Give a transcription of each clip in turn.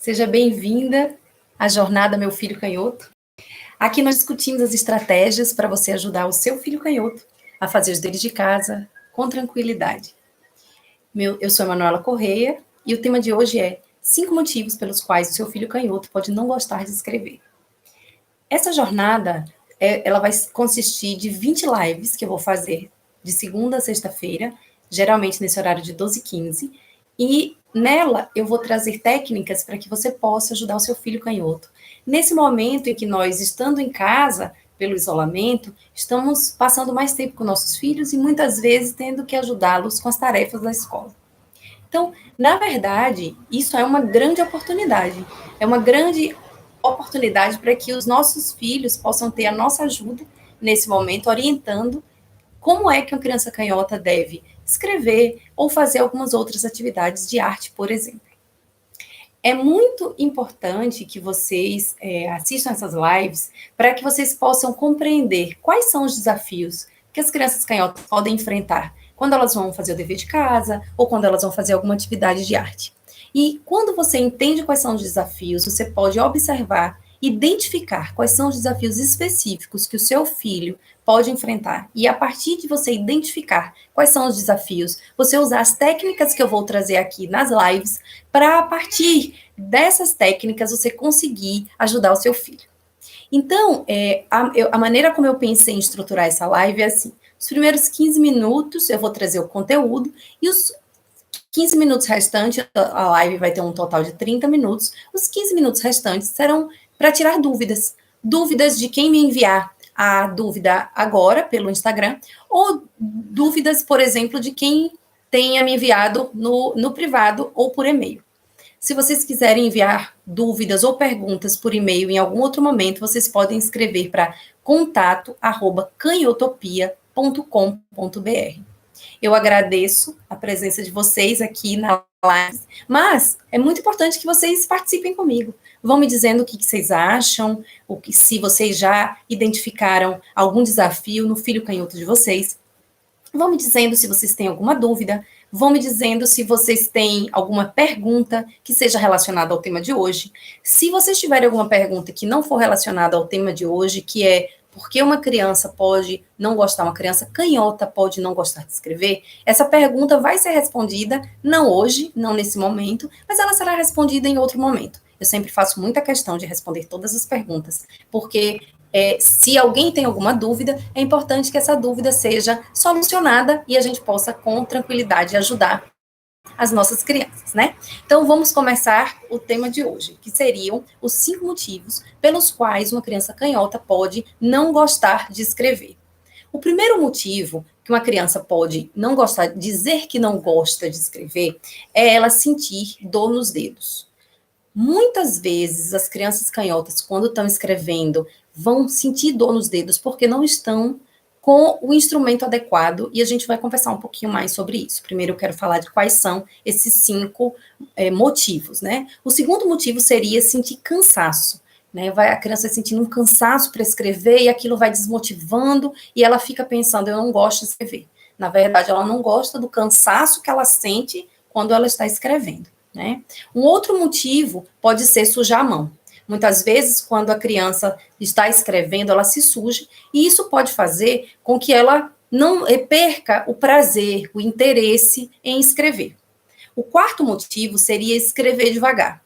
Seja bem-vinda à jornada Meu Filho Canhoto. Aqui nós discutimos as estratégias para você ajudar o seu filho canhoto a fazer os deveres de casa com tranquilidade. Eu sou a Manuela Correia e o tema de hoje é 5 motivos pelos quais o seu filho canhoto pode não gostar de escrever. Essa jornada, ela vai consistir de 20 lives que eu vou fazer de segunda a sexta-feira, geralmente nesse horário de 12h15, e nela eu vou trazer técnicas para que você possa ajudar o seu filho canhoto. Nesse momento em que nós, estando em casa, pelo isolamento, estamos passando mais tempo com nossos filhos e muitas vezes tendo que ajudá-los com as tarefas da escola. Então, na verdade, isso é uma grande oportunidade. É uma grande oportunidade para que os nossos filhos possam ter a nossa ajuda nesse momento, orientando como é que uma criança canhota deve escrever ou fazer algumas outras atividades de arte, por exemplo. É muito importante que vocês assistam essas lives para que vocês possam compreender quais são os desafios que as crianças canhotas podem enfrentar quando elas vão fazer o dever de casa ou quando elas vão fazer alguma atividade de arte. E quando você entende quais são os desafios, você pode observar, identificar quais são os desafios específicos que o seu filho pode enfrentar. E a partir de você identificar quais são os desafios, você usar as técnicas que eu vou trazer aqui nas lives, para a partir dessas técnicas você conseguir ajudar o seu filho. Então, a maneira como eu pensei em estruturar essa live é assim: os primeiros 15 minutos eu vou trazer o conteúdo e os 15 minutos restantes, a live vai ter um total de 30 minutos, os 15 minutos restantes serão para tirar dúvidas. Dúvidas de quem me enviar a dúvida agora pelo Instagram, ou dúvidas, por exemplo, de quem tenha me enviado no privado ou por e-mail. Se vocês quiserem enviar dúvidas ou perguntas por e-mail em algum outro momento, vocês podem escrever para contato@canhotopia.com.br. Eu agradeço a presença de vocês aqui na live, mas é muito importante que vocês participem comigo. Vão me dizendo o que vocês acham, se vocês já identificaram algum desafio no filho canhoto de vocês. Vão me dizendo se vocês têm alguma dúvida, vão me dizendo se vocês têm alguma pergunta que seja relacionada ao tema de hoje. Se vocês tiverem alguma pergunta que não for relacionada ao tema de hoje, que é por que uma criança pode não gostar, uma criança canhota pode não gostar de escrever, essa pergunta vai ser respondida, não hoje, não nesse momento, mas ela será respondida em outro momento. Eu sempre faço muita questão de responder todas as perguntas, porque se alguém tem alguma dúvida, é importante que essa dúvida seja solucionada e a gente possa, com tranquilidade, ajudar as nossas crianças, né? Então, vamos começar o tema de hoje, que seriam os 5 motivos pelos quais uma criança canhota pode não gostar de escrever. O primeiro motivo que uma criança pode não gostar, dizer que não gosta de escrever, é ela sentir dor nos dedos. Muitas vezes, as crianças canhotas, quando estão escrevendo, vão sentir dor nos dedos porque não estão com o instrumento adequado, e a gente vai conversar um pouquinho mais sobre isso. Primeiro eu quero falar de quais são esses 5 motivos, né? O segundo motivo seria sentir cansaço, né? A criança vai sentindo um cansaço para escrever, e aquilo vai desmotivando, e ela fica pensando, eu não gosto de escrever. Na verdade, ela não gosta do cansaço que ela sente quando ela está escrevendo, né? Um outro motivo pode ser sujar a mão. Muitas vezes, quando a criança está escrevendo, ela se suja, e isso pode fazer com que ela não perca o prazer, o interesse em escrever. O quarto motivo seria escrever devagar.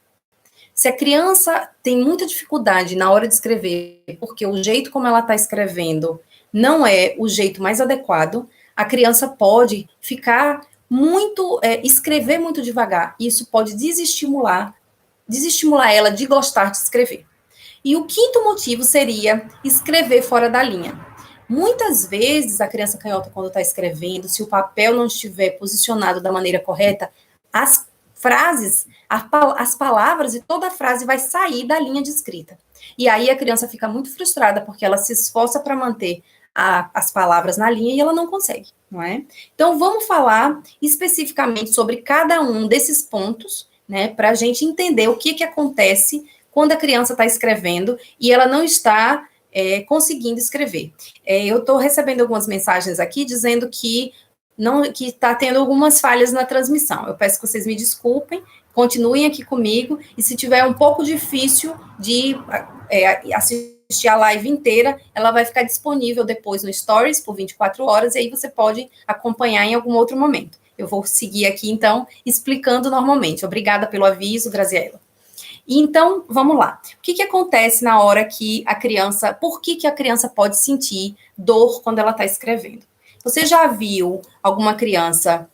Se a criança tem muita dificuldade na hora de escrever, porque o jeito como ela está escrevendo não é o jeito mais adequado, a criança pode ficar escrever muito devagar, e isso pode desestimular ela de gostar de escrever. E o quinto motivo seria escrever fora da linha. Muitas vezes, a criança canhota, quando está escrevendo, se o papel não estiver posicionado da maneira correta, as frases, as palavras e toda a frase vai sair da linha de escrita. E aí a criança fica muito frustrada, porque ela se esforça para manter as palavras na linha e ela não consegue, não é? Então, vamos falar especificamente sobre cada um desses pontos, né, para a gente entender o que acontece quando a criança está escrevendo e ela não está conseguindo escrever. Eu estou recebendo algumas mensagens aqui dizendo que que está tendo algumas falhas na transmissão. Eu peço que vocês me desculpem, continuem aqui comigo, e se tiver um pouco difícil de assistir a live inteira, ela vai ficar disponível depois no Stories por 24 horas, e aí você pode acompanhar em algum outro momento. Eu vou seguir aqui, então, explicando normalmente. Obrigada pelo aviso, Graziela. Então, vamos lá. O que acontece na hora que a criança... Por que a criança pode sentir dor quando ela está escrevendo? Você já viu alguma criança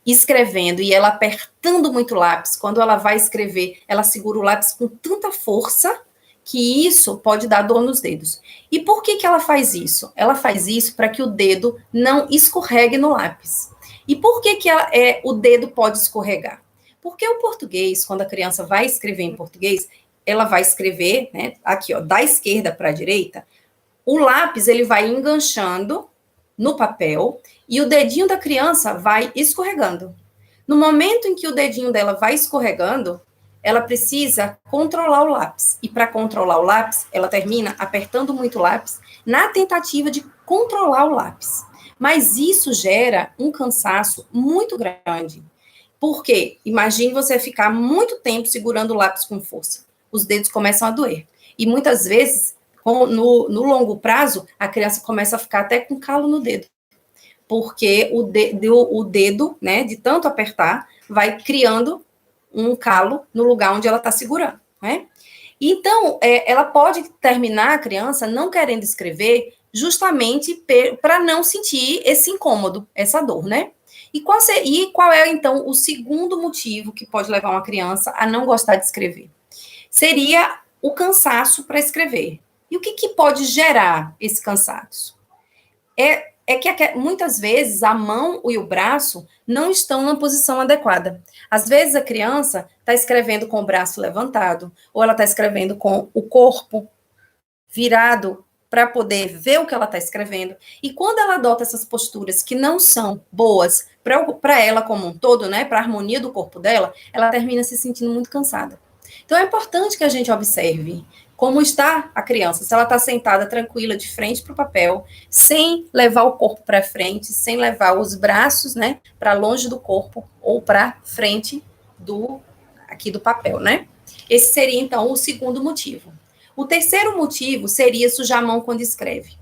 escrevendo e ela apertando muito o lápis? Quando ela vai escrever, ela segura o lápis com tanta força que isso pode dar dor nos dedos. E por que ela faz isso? Ela faz isso para que o dedo não escorregue no lápis. E por que o dedo pode escorregar? Porque o português, quando a criança vai escrever em português, ela vai escrever, né, aqui, ó, da esquerda para a direita, o lápis ele vai enganchando no papel e o dedinho da criança vai escorregando. No momento em que o dedinho dela vai escorregando, ela precisa controlar o lápis. E para controlar o lápis, ela termina apertando muito o lápis na tentativa de controlar o lápis. Mas isso gera um cansaço muito grande. Por quê? Imagine você ficar muito tempo segurando o lápis com força. Os dedos começam a doer. E muitas vezes, no longo prazo, a criança começa a ficar até com calo no dedo. Porque o dedo, né, de tanto apertar, vai criando um calo no lugar onde ela está segurando, né? Então, ela pode terminar, a criança, não querendo escrever, justamente para não sentir esse incômodo, essa dor, né? E qual é, então, o segundo motivo que pode levar uma criança a não gostar de escrever? Seria o cansaço para escrever. E o que pode gerar esse cansaço? É que muitas vezes a mão e o braço não estão na posição adequada. Às vezes a criança está escrevendo com o braço levantado, ou ela está escrevendo com o corpo virado para poder ver o que ela está escrevendo. E quando ela adota essas posturas que não são boas para ela como um todo, né, para a harmonia do corpo dela, ela termina se sentindo muito cansada. Então é importante que a gente observe como está a criança, se ela está sentada tranquila de frente para o papel, sem levar o corpo para frente, sem levar os braços, né, para longe do corpo ou para frente aqui do papel, né? Esse seria então o segundo motivo. O terceiro motivo seria sujar a mão quando escreve.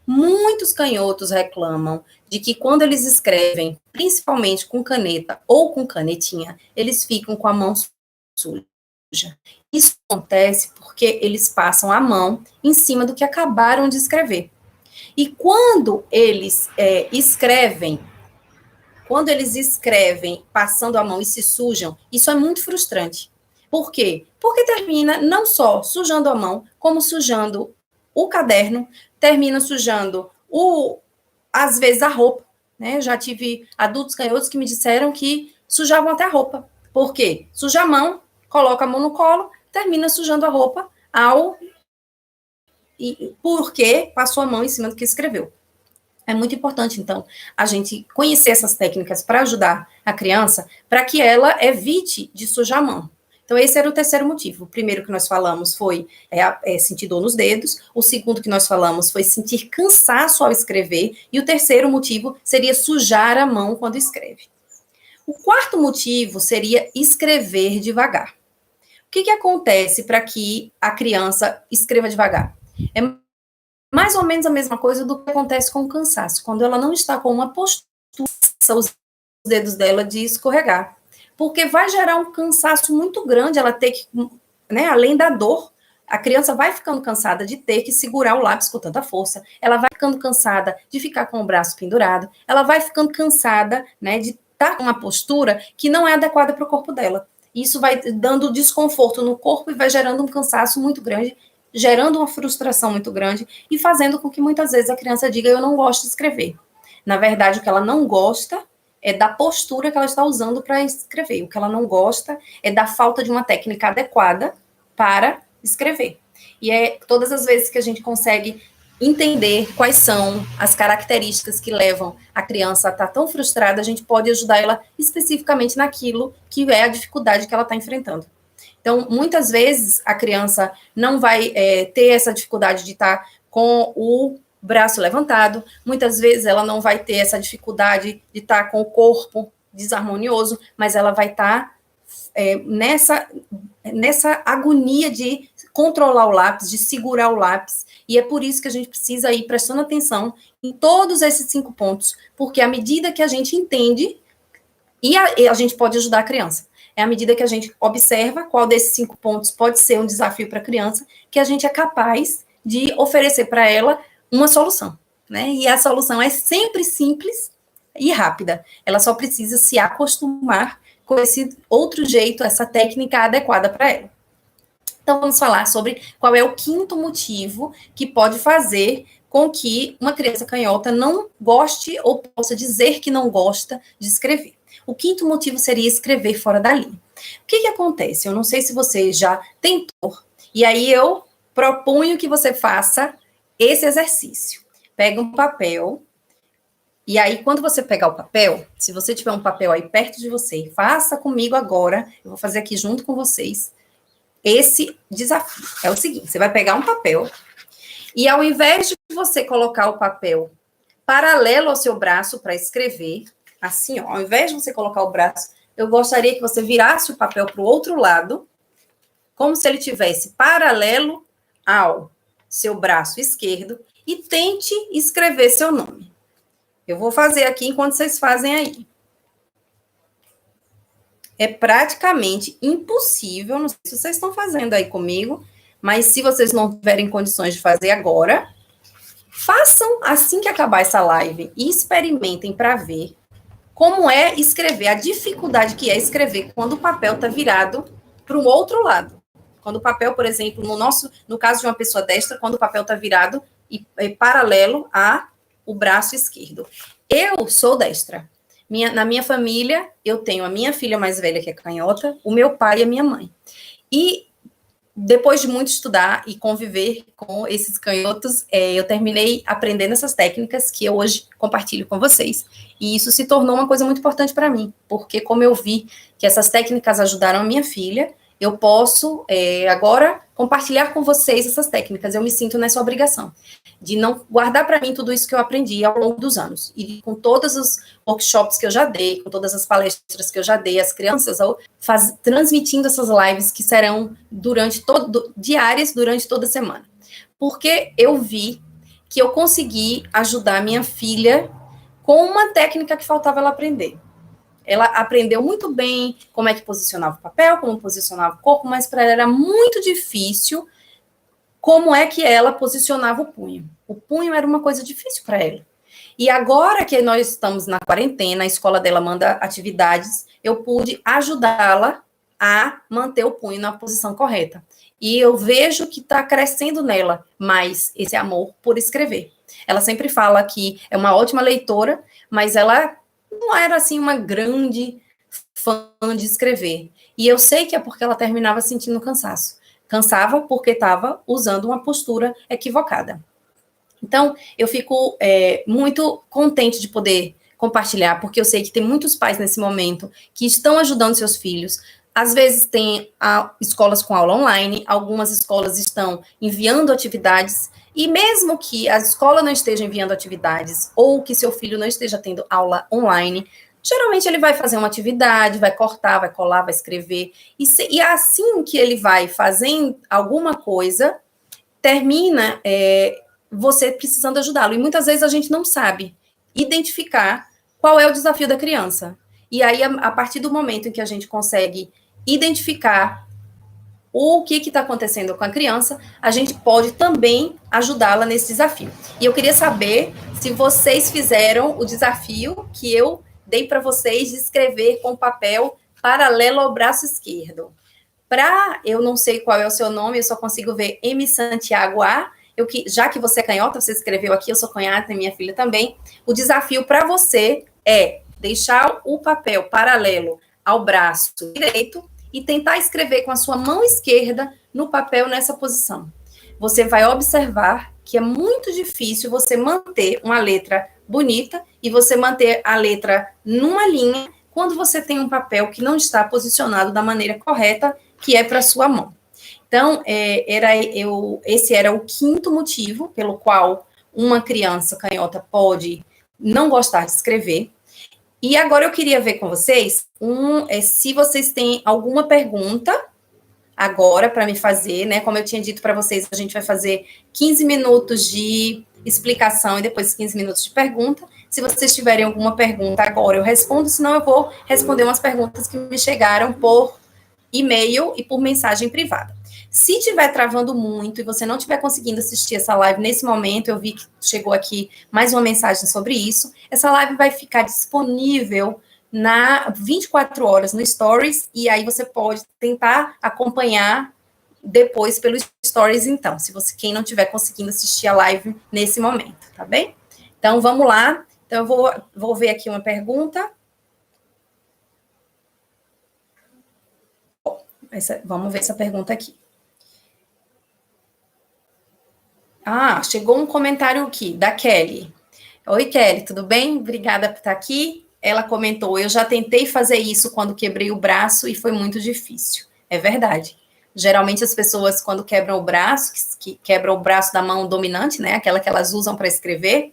Muitos canhotos reclamam de que quando eles escrevem, principalmente com caneta ou com canetinha, eles ficam com a mão suja. Isso acontece porque eles passam a mão em cima do que acabaram de escrever. E quando eles escrevem passando a mão e se sujam, isso é muito frustrante. Por quê? Porque termina não só sujando a mão, como sujando o caderno, termina sujando, às vezes, a roupa. Né? Eu já tive adultos canhotos que me disseram que sujavam até a roupa. Por quê? Suja a mão, coloca a mão no colo, termina sujando a roupa porque passou a mão em cima do que escreveu. É muito importante, então, a gente conhecer essas técnicas para ajudar a criança, para que ela evite de sujar a mão. Então, esse era o terceiro motivo. O primeiro que nós falamos foi sentir dor nos dedos. O segundo que nós falamos foi sentir cansaço ao escrever. E o terceiro motivo seria sujar a mão quando escreve. O quarto motivo seria escrever devagar. O que acontece para que a criança escreva devagar? É mais ou menos a mesma coisa do que acontece com o cansaço. Quando ela não está com uma postura, os dedos dela de escorregar. Porque vai gerar um cansaço muito grande, ela ter que, né, além da dor, a criança vai ficando cansada de ter que segurar o lápis com tanta força, ela vai ficando cansada de ficar com o braço pendurado, ela vai ficando cansada, né, de estar com uma postura que não é adequada para o corpo dela. Isso vai dando desconforto no corpo e vai gerando um cansaço muito grande, gerando uma frustração muito grande e fazendo com que muitas vezes a criança diga: eu não gosto de escrever. Na verdade, o que ela não gosta é da postura que ela está usando para escrever. O que ela não gosta é da falta de uma técnica adequada para escrever. E é todas as vezes que a gente consegue entender quais são as características que levam a criança a estar tão frustrada, a gente pode ajudar ela especificamente naquilo que é a dificuldade que ela está enfrentando. Então, muitas vezes, a criança não vai ter essa dificuldade de estar com braço levantado, muitas vezes ela não vai ter essa dificuldade de estar com o corpo desarmonioso, mas ela vai estar nessa agonia de controlar o lápis, de segurar o lápis, e é por isso que a gente precisa ir prestando atenção em todos esses 5 pontos, porque à medida que a gente entende, e a gente pode ajudar a criança, é à medida que a gente observa qual desses 5 pontos pode ser um desafio para a criança, que a gente é capaz de oferecer para ela uma solução, né? E a solução é sempre simples e rápida. Ela só precisa se acostumar com esse outro jeito, essa técnica adequada para ela. Então, vamos falar sobre qual é o 5º motivo que pode fazer com que uma criança canhota não goste ou possa dizer que não gosta de escrever. O 5º motivo seria escrever fora da linha. O que acontece? Eu não sei se você já tentou, e aí eu proponho que você faça esse exercício. Pega um papel, e aí quando você pegar o papel, se você tiver um papel aí perto de você, faça comigo agora, eu vou fazer aqui junto com vocês, esse desafio. É o seguinte, você vai pegar um papel, e ao invés de você colocar o papel paralelo ao seu braço para escrever, assim, ó, ao invés de você colocar o braço, eu gostaria que você virasse o papel para o outro lado, como se ele tivesse paralelo ao seu braço esquerdo, e tente escrever seu nome. Eu vou fazer aqui enquanto vocês fazem aí. É praticamente impossível, não sei se vocês estão fazendo aí comigo, mas se vocês não tiverem condições de fazer agora, façam assim que acabar essa live e experimentem para ver como é escrever, a dificuldade que é escrever quando o papel está virado para o outro lado. Quando o papel, por exemplo, no caso de uma pessoa destra, quando o papel está virado e paralelo ao braço esquerdo. Eu sou destra. Na minha família, eu tenho a minha filha mais velha, que é canhota, o meu pai e a minha mãe. E depois de muito estudar e conviver com esses canhotos, eu terminei aprendendo essas técnicas que eu hoje compartilho com vocês. E isso se tornou uma coisa muito importante para mim, porque como eu vi que essas técnicas ajudaram a minha filha, eu posso agora compartilhar com vocês essas técnicas. Eu me sinto nessa obrigação de não guardar para mim tudo isso que eu aprendi ao longo dos anos. E com todos os workshops que eu já dei, com todas as palestras que eu já dei às crianças, transmitindo essas lives que serão diárias durante toda a semana. Porque eu vi que eu consegui ajudar a minha filha com uma técnica que faltava ela aprender. Ela aprendeu muito bem como é que posicionava o papel, como posicionava o corpo, mas para ela era muito difícil como é que ela posicionava o punho. O punho era uma coisa difícil para ela. E agora que nós estamos na quarentena, a escola dela manda atividades, eu pude ajudá-la a manter o punho na posição correta. E eu vejo que está crescendo nela mais esse amor por escrever. Ela sempre fala que é uma ótima leitora, mas ela não era, assim, uma grande fã de escrever. E eu sei que é porque ela terminava sentindo cansaço. Cansava porque estava usando uma postura equivocada. Então, eu fico muito contente de poder compartilhar, porque eu sei que tem muitos pais nesse momento que estão ajudando seus filhos. Às vezes tem escolas com aula online, algumas escolas estão enviando atividades, e mesmo que a escola não esteja enviando atividades, ou que seu filho não esteja tendo aula online, geralmente ele vai fazer uma atividade, vai cortar, vai colar, vai escrever, e assim que ele vai fazendo alguma coisa, termina você precisando ajudá-lo. E muitas vezes a gente não sabe identificar qual é o desafio da criança. E aí, a partir do momento em que a gente consegue identificar o que está acontecendo com a criança, a gente pode também ajudá-la nesse desafio. E eu queria saber se vocês fizeram o desafio que eu dei para vocês de escrever com papel paralelo ao braço esquerdo. Eu não sei qual é o seu nome, eu só consigo ver M. Santiago A. Já que você é canhota, você escreveu aqui, eu sou canhota e minha filha também. O desafio para você é deixar o papel paralelo ao braço direito e tentar escrever com a sua mão esquerda no papel nessa posição. Você vai observar que é muito difícil você manter uma letra bonita e você manter a letra numa linha quando você tem um papel que não está posicionado da maneira correta, que é para a sua mão. Então, esse era o 5º motivo pelo qual uma criança canhota pode não gostar de escrever. E agora eu queria ver com vocês se vocês têm alguma pergunta agora para me fazer, né? Como eu tinha dito para vocês, a gente vai fazer 15 minutos de explicação e depois 15 minutos de pergunta. Se vocês tiverem alguma pergunta agora, eu respondo, senão eu vou responder umas perguntas que me chegaram por e-mail e por mensagem privada. Se estiver travando muito e você não estiver conseguindo assistir essa live nesse momento, eu vi que chegou aqui mais uma mensagem sobre isso, essa live vai ficar disponível na 24 horas no Stories, e aí você pode tentar acompanhar depois pelo Stories, então, se você, quem não estiver conseguindo assistir a live nesse momento, tá bem? Então, vamos lá. Então, eu vou ver aqui uma pergunta. Vamos ver essa pergunta aqui. Chegou um comentário aqui, da Kelly. Oi, Kelly, tudo bem? Obrigada por estar aqui. Ela comentou, eu já tentei fazer isso quando quebrei o braço e foi muito difícil. É verdade. Geralmente as pessoas, quando quebram o braço, que quebram o braço da mão dominante, né, aquela que elas usam para escrever,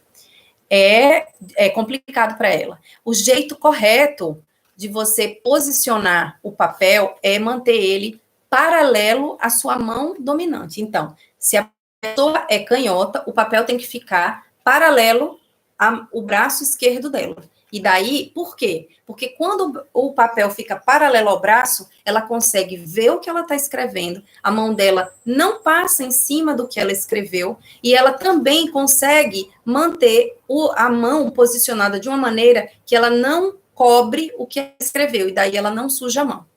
é complicado para ela. O jeito correto de você posicionar o papel é manter ele paralelo à sua mão dominante. Então, se a pessoa é canhota, o papel tem que ficar paralelo ao braço esquerdo dela. E daí, por quê? Porque quando o papel fica paralelo ao braço, ela consegue ver o que ela está escrevendo, a mão dela não passa em cima do que ela escreveu, e ela também consegue manter a mão posicionada de uma maneira que ela não cobre o que ela escreveu, e daí ela não suja a mão.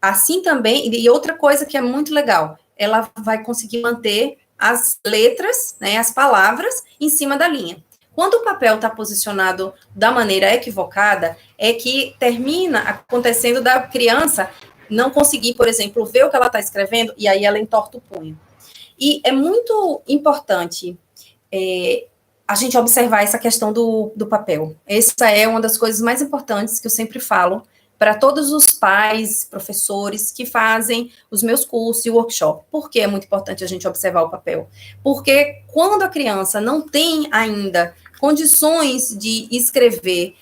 Assim também, e outra coisa que é muito legal, ela vai conseguir manter as letras, né, as palavras, em cima da linha. Quando o papel está posicionado da maneira equivocada, é que termina acontecendo da criança não conseguir, por exemplo, ver o que ela está escrevendo, e aí ela entorta o punho. E é muito importante a gente observar essa questão do papel. Essa é uma das coisas mais importantes que eu sempre falo para todos os pais, professores que fazem os meus cursos e workshop. Por que é muito importante a gente observar o papel? Porque quando a criança não tem ainda condições de escrever,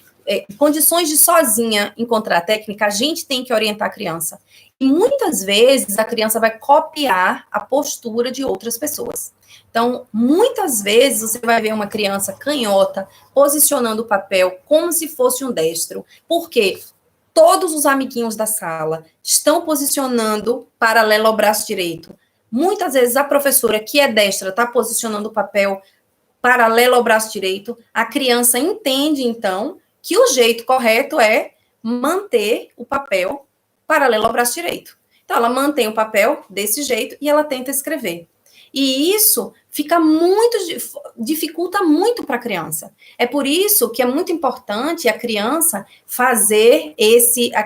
condições de sozinha encontrar a técnica, a gente tem que orientar a criança. E muitas vezes a criança vai copiar a postura de outras pessoas. Então, muitas vezes você vai ver uma criança canhota posicionando o papel como se fosse um destro. Por quê? Todos os amiguinhos da sala estão posicionando paralelo ao braço direito. Muitas vezes a professora, que é destra, está posicionando o papel paralelo ao braço direito. A criança entende, então, que o jeito correto é manter o papel paralelo ao braço direito. Então, ela mantém o papel desse jeito e ela tenta escrever. E isso dificulta muito para a criança. É por isso que é muito importante a criança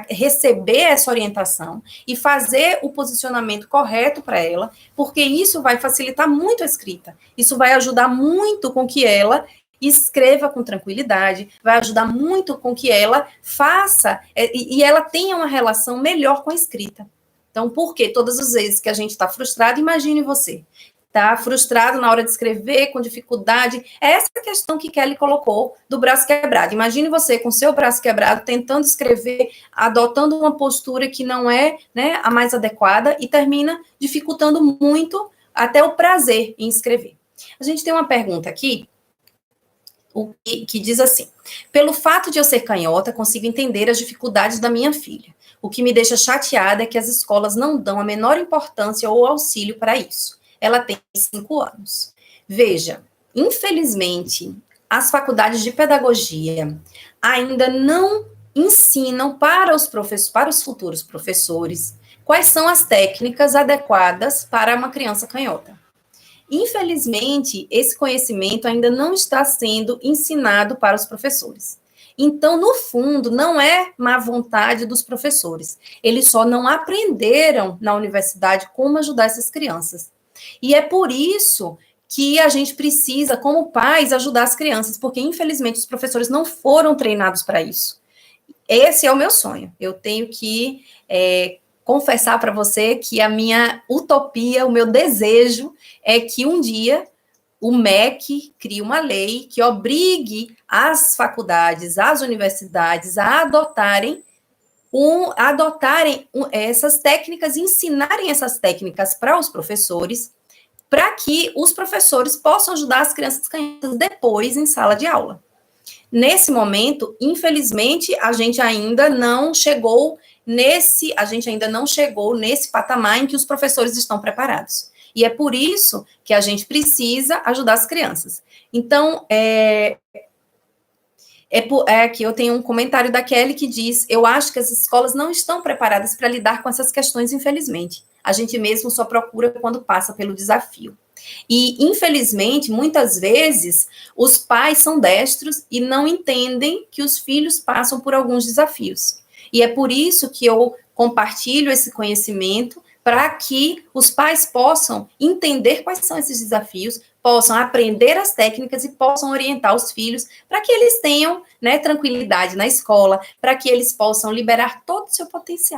receber essa orientação e fazer o posicionamento correto para ela, porque isso vai facilitar muito a escrita. Isso vai ajudar muito com que ela escreva com tranquilidade, vai ajudar muito com que ela faça e ela tenha uma relação melhor com a escrita. Então, porque todas as vezes que a gente está frustrado, imagine você, tá frustrado na hora de escrever, com dificuldade. É essa questão que Kelly colocou do braço quebrado. Imagine você com seu braço quebrado, tentando escrever, adotando uma postura que não é, né, a mais adequada e termina dificultando muito até o prazer em escrever. A gente tem uma pergunta aqui, que diz assim: pelo fato de eu ser canhota, consigo entender as dificuldades da minha filha. O que me deixa chateada é que as escolas não dão a menor importância ou auxílio para isso. Ela tem 5 anos. Veja, infelizmente, as faculdades de pedagogia ainda não ensinam para os futuros professores quais são as técnicas adequadas para uma criança canhota. Infelizmente, esse conhecimento ainda não está sendo ensinado para os professores. Então, no fundo, não é má vontade dos professores. Eles só não aprenderam na universidade como ajudar essas crianças. E é por isso que a gente precisa, como pais, ajudar as crianças, porque, infelizmente, os professores não foram treinados para isso. Esse é o meu sonho. Eu tenho que confessar para você que a minha utopia, o meu desejo é que um dia o MEC cria uma lei que obrigue as faculdades, as universidades a adotarem essas técnicas, ensinarem essas técnicas para os professores, para que os professores possam ajudar as crianças canhotas depois em sala de aula. Nesse momento, infelizmente, a gente ainda não chegou nesse patamar em que os professores estão preparados. E é por isso que a gente precisa ajudar as crianças. Então, aqui eu tenho um comentário da Kelly que diz: eu acho que as escolas não estão preparadas para lidar com essas questões, infelizmente. A gente mesmo só procura quando passa pelo desafio. E, infelizmente, muitas vezes, os pais são destros e não entendem que os filhos passam por alguns desafios. E é por isso que eu compartilho esse conhecimento, para que os pais possam entender quais são esses desafios, possam aprender as técnicas e possam orientar os filhos para que eles tenham, né, tranquilidade na escola, para que eles possam liberar todo o seu potencial.